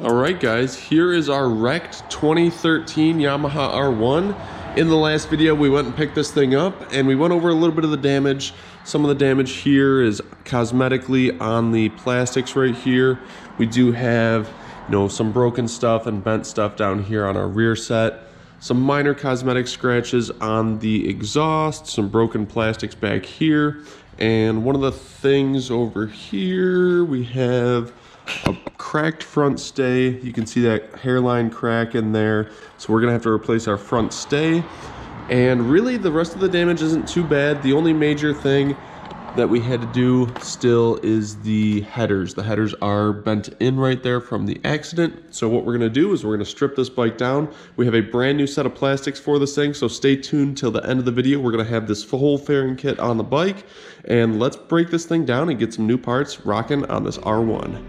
Alright guys, here is our wrecked 2013 Yamaha R1. In the last video we went and picked this thing up and we went over a little bit of the damage. Some of the damage here is cosmetically on the plastics right here. We do have, some broken stuff and bent stuff down here on our rear set. Some minor cosmetic scratches on the exhaust, some broken plastics back here. And one of the things over here, we have a cracked front stay. You can see that hairline crack in there. So we're gonna have to replace our front stay. And really the rest of the damage isn't too bad. The only major thing that we had to do still is the headers. The headers are bent in right there from the accident. So what we're gonna do is we're gonna strip this bike down. We have a brand new set of plastics for this thing, so stay tuned till the end of the video. We're gonna have this whole fairing kit on the bike, and let's break this thing down and get some new parts rocking on this R1.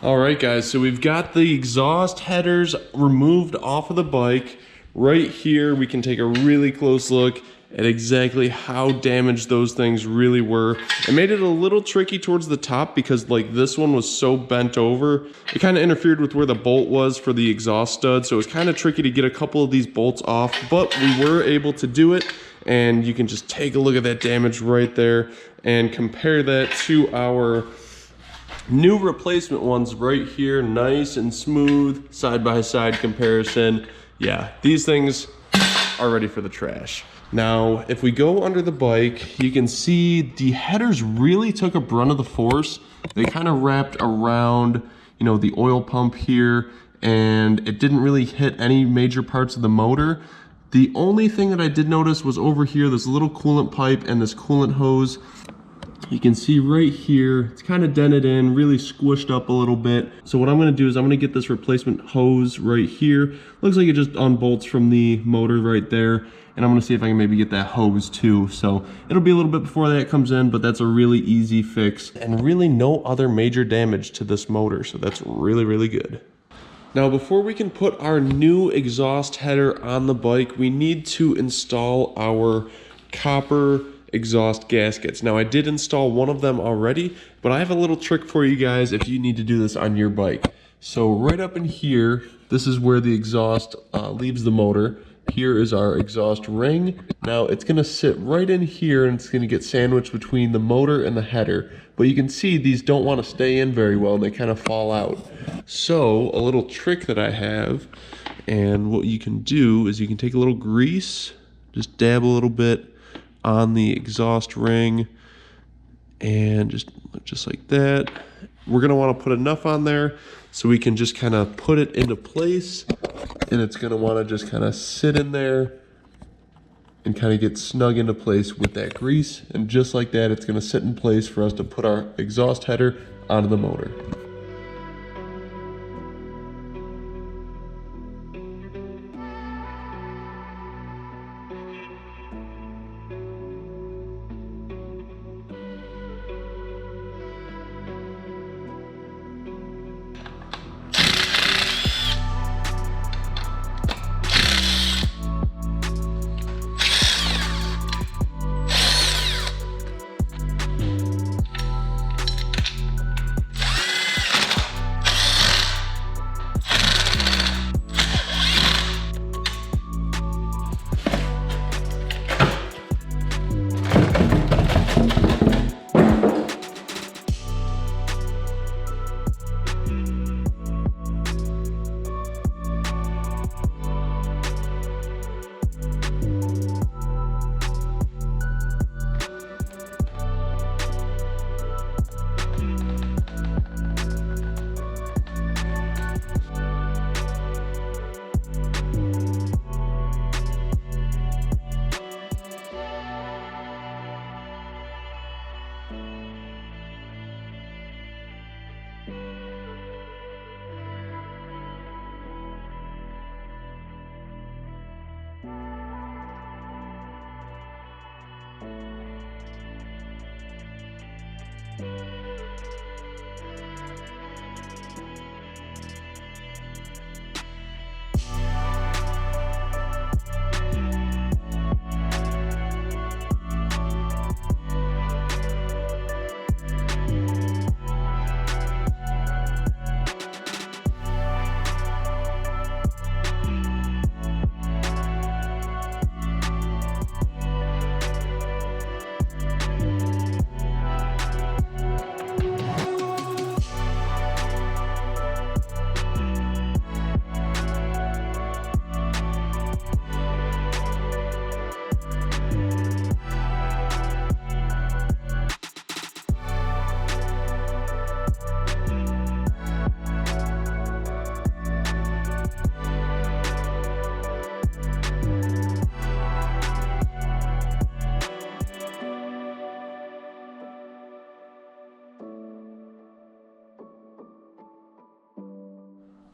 Alright guys, so we've got the exhaust headers removed off of the bike. Right here we can take a really close look at exactly how damaged those things really were. It made it a little tricky towards the top because this one was so bent over. It kind of interfered with where the bolt was for the exhaust stud, so it was kind of tricky to get a couple of these bolts off, but we were able to do it. And you can just take a look at that damage right there and compare that to our new replacement ones right here, nice and smooth, side-by-side comparison. Yeah, these things are ready for the trash. Now, if we go under the bike, you can see the headers really took a brunt of the force. They kind of wrapped around, the oil pump here, and it didn't really hit any major parts of the motor. The only thing that I did notice was over here, this little coolant pipe and this coolant hose. You can see right here, it's kind of dented in, really squished up a little bit. So what I'm gonna do is I'm gonna get this replacement hose right here. Looks like it just unbolts from the motor right there. And I'm gonna see if I can maybe get that hose too. So it'll be a little bit before that comes in, but that's a really easy fix. And really no other major damage to this motor. So that's really, really good. Now, before we can put our new exhaust header on the bike, we need to install our copper exhaust gaskets. Now, I did install one of them already, but I have a little trick for you guys if you need to do this on your bike. So right up in here, this is where the exhaust leaves the motor. Here is our exhaust ring. Now it's gonna sit right in here and it's gonna get sandwiched between the motor and the header. But you can see these don't wanna stay in very well and they kind of fall out. So a little trick that I have, and what you can do is you can take a little grease, just dab a little bit on the exhaust ring, and just like that. We're gonna wanna put enough on there so we can just kind of put it into place, and it's gonna wanna just kind of sit in there and kind of get snug into place with that grease. And just like that, it's gonna sit in place for us to put our exhaust header onto the motor.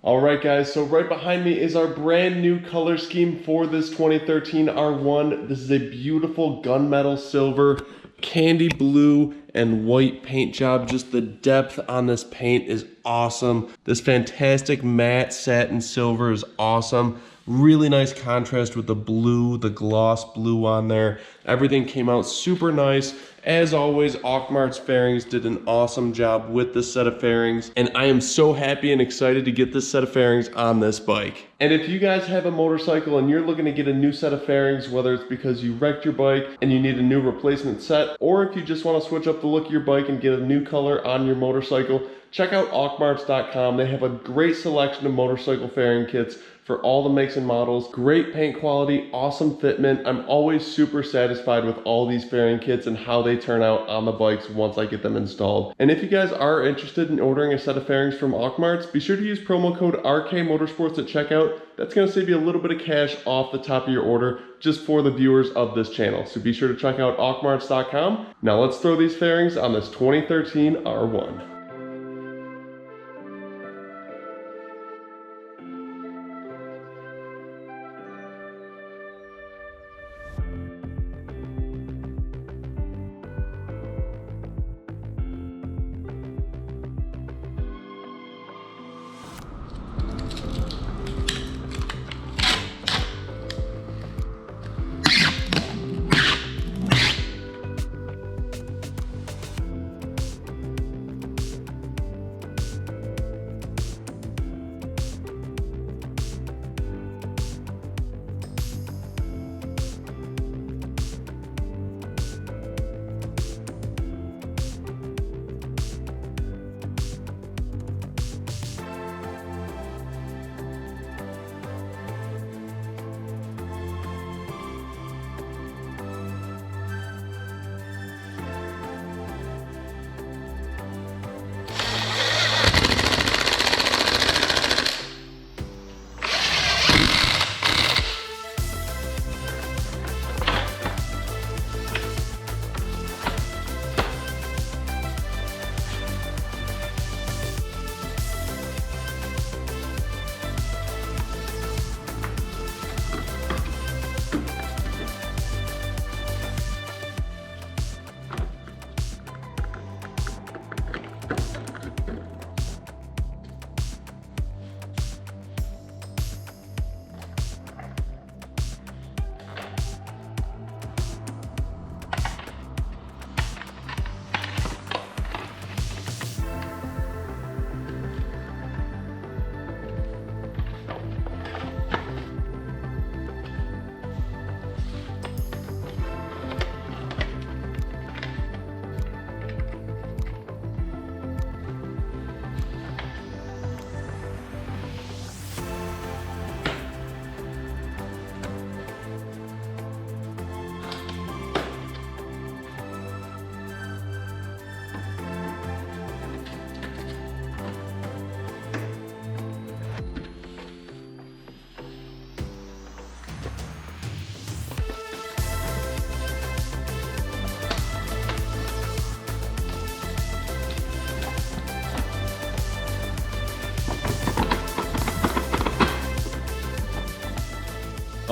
All right, guys, so right behind me is our brand new color scheme for this 2013 R1. This is a beautiful gunmetal silver, candy blue, and white paint job. Just the depth on this paint is awesome. This fantastic matte satin silver is awesome. Really nice contrast with the blue, the gloss blue on there. Everything came out super nice. As always, Auctmarts fairings did an awesome job with this set of fairings, and I am so happy and excited to get this set of fairings on this bike. And if you guys have a motorcycle and you're looking to get a new set of fairings, whether it's because you wrecked your bike and you need a new replacement set, or if you just want to switch up the look of your bike and get a new color on your motorcycle, check out Auctmarts.com. They have a great selection of motorcycle fairing kits for all the makes and models. Great paint quality, awesome fitment. I'm always super satisfied with all these fairing kits and how they turn out on the bikes once I get them installed. And if you guys are interested in ordering a set of fairings from Auctmarts, be sure to use promo code RKMotorsports at checkout. That's gonna save you a little bit of cash off the top of your order just for the viewers of this channel. So be sure to check out Auctmarts.com. Now let's throw these fairings on this 2013 R1.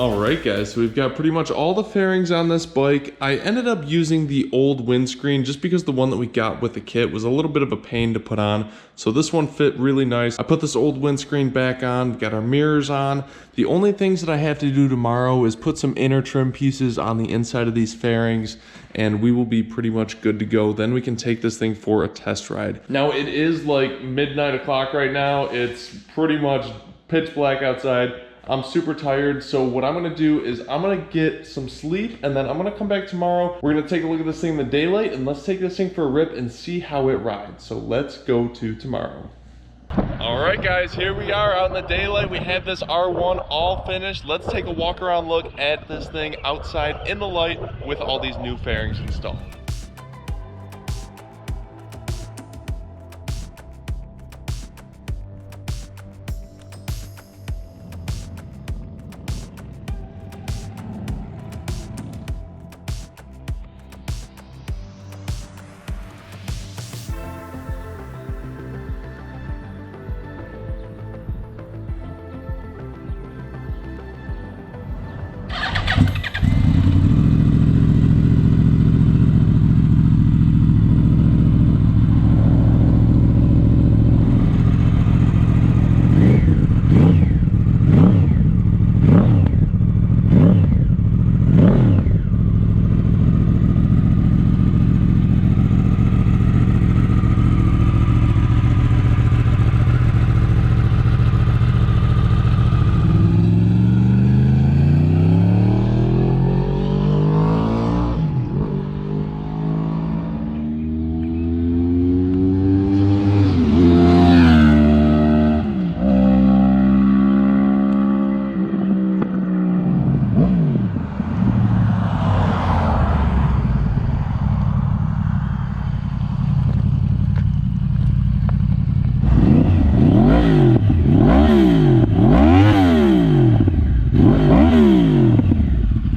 All right, guys, so we've got pretty much all the fairings on this bike. I ended up using the old windscreen just because the one that we got with the kit was a little bit of a pain to put on. So this one fit really nice. I put this old windscreen back on, we got our mirrors on. The only things that I have to do tomorrow is put some inner trim pieces on the inside of these fairings, and we will be pretty much good to go. Then we can take this thing for a test ride. Now it is like midnight o'clock right now. It's pretty much pitch black outside. I'm super tired, so what I'm gonna do is I'm gonna get some sleep, and then I'm gonna come back tomorrow. We're gonna take a look at this thing in the daylight, and let's take this thing for a rip and see how it rides. So let's go to tomorrow. All right, guys, here we are out in the daylight. We have this R1 all finished. Let's take a walk around look at this thing outside in the light with all these new fairings installed.